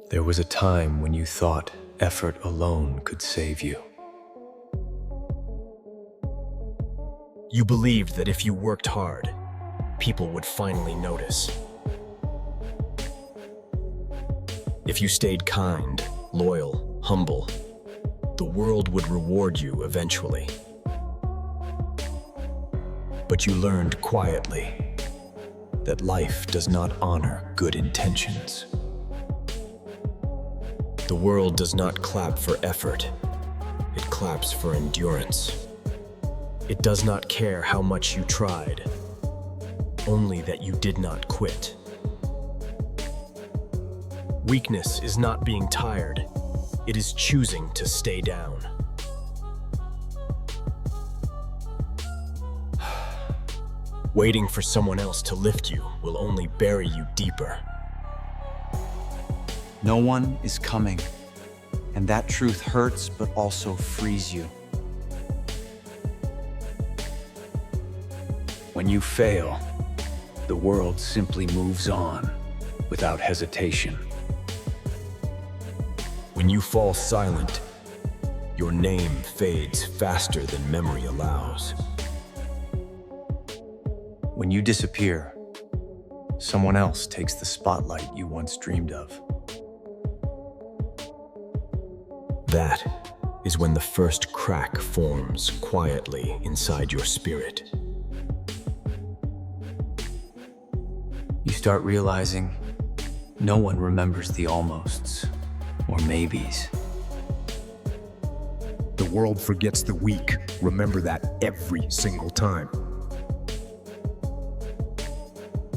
There was a time when you thought effort alone could save you. You believed that if you worked hard, people would finally notice. If you stayed kind, loyal, humble, the world would reward you eventually. But you learned quietly that life does not honor good intentions. The world does not clap for effort, it claps for endurance. It does not care how much you tried, only that you did not quit. Weakness is not being tired, it is choosing to stay down. Waiting for someone else to lift you will only bury you deeper. No one is coming, and that truth hurts but also frees you. When you fail, the world simply moves on without hesitation. When you fall silent, your name fades faster than memory allows. When you disappear, someone else takes the spotlight you once dreamed of. That is when the first crack forms quietly inside your spirit. You start realizing no one remembers the almosts or maybes. The world forgets the weak. Remember that every single time.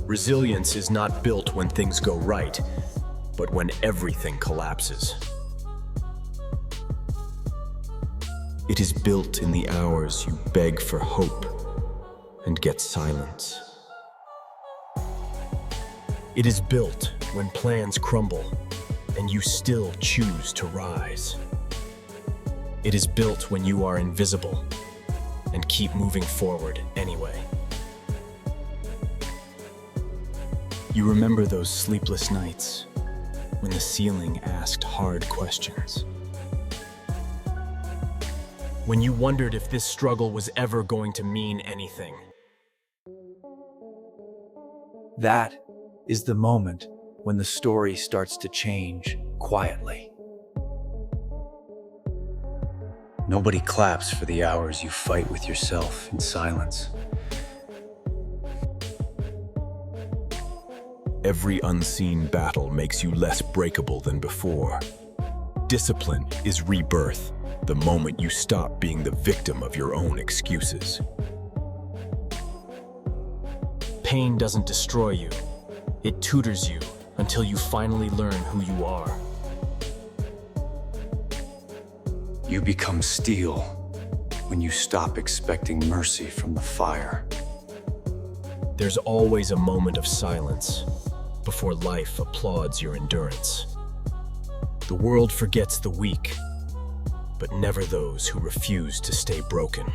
Resilience is not built when things go right, but when everything collapses. It is built in the hours you beg for hope and get silence. It is built when plans crumble and you still choose to rise. It is built when you are invisible and keep moving forward anyway. You remember those sleepless nights when the ceiling asked hard questions. When you wondered if this struggle was ever going to mean anything. That is the moment when the story starts to change quietly. Nobody claps for the hours you fight with yourself in silence. Every unseen battle makes you less breakable than before. Discipline is rebirth, the moment you stop being the victim of your own excuses. Pain doesn't destroy you. It tutors you until you finally learn who you are. You become steel when you stop expecting mercy from the fire. There's always a moment of silence before life applauds your endurance. The world forgets the weak, but never those who refuse to stay broken.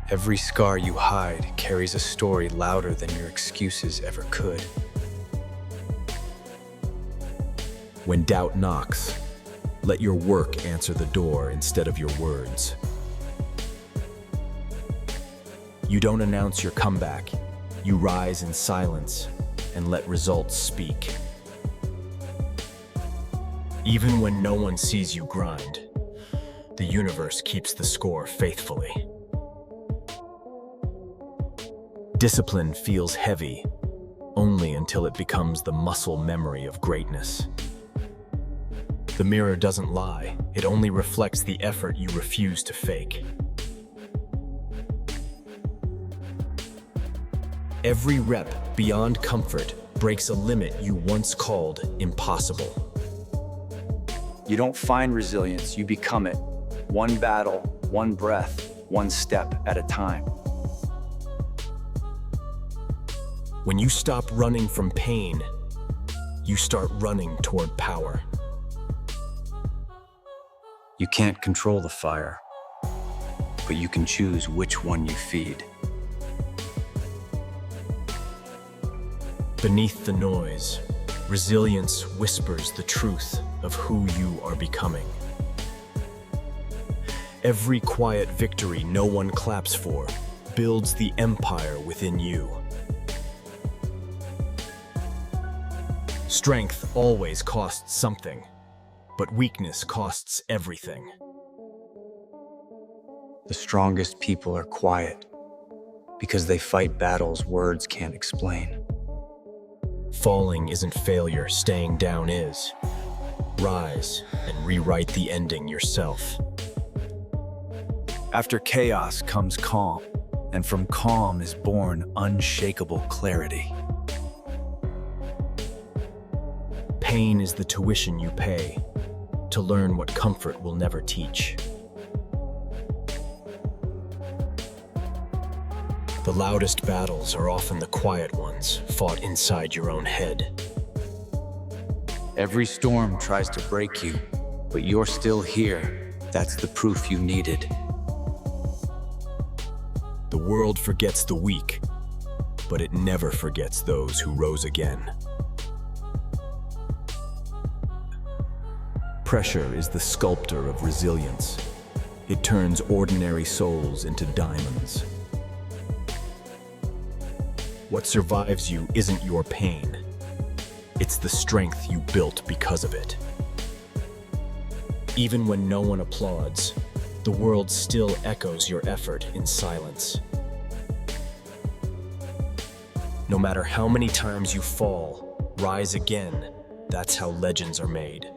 Every scar you hide carries a story louder than your excuses ever could. When doubt knocks, let your work answer the door instead of your words. You don't announce your comeback. You rise in silence and let results speak. Even when no one sees you grind, the universe keeps the score faithfully. Discipline feels heavy only until it becomes the muscle memory of greatness. The mirror doesn't lie, it only reflects the effort you refuse to fake. Every rep beyond comfort breaks a limit you once called impossible. You don't find resilience, you become it. One battle, one breath, one step at a time. When you stop running from pain, you start running toward power. You can't control the fire, but you can choose which one you feed. Beneath the noise, Resilience whispers the truth of who you are becoming. Every quiet victory no one claps for builds the empire within you. Strength always costs something, but weakness costs everything. The strongest people are quiet because they fight battles words can't explain. Falling isn't failure, staying down is. Rise and rewrite the ending yourself. After chaos comes calm, and from calm is born unshakable clarity. Pain is the tuition you pay to learn what comfort will never teach. The loudest battles are often the quiet ones, fought inside your own head. Every storm tries to break you, but you're still here. That's the proof you needed. The world forgets the weak, but it never forgets those who rose again. Pressure is the sculptor of resilience. It turns ordinary souls into diamonds. What survives you isn't your pain. It's the strength you built because of it. Even when no one applauds, the world still echoes your effort in silence. No matter how many times you fall, rise again. That's how legends are made.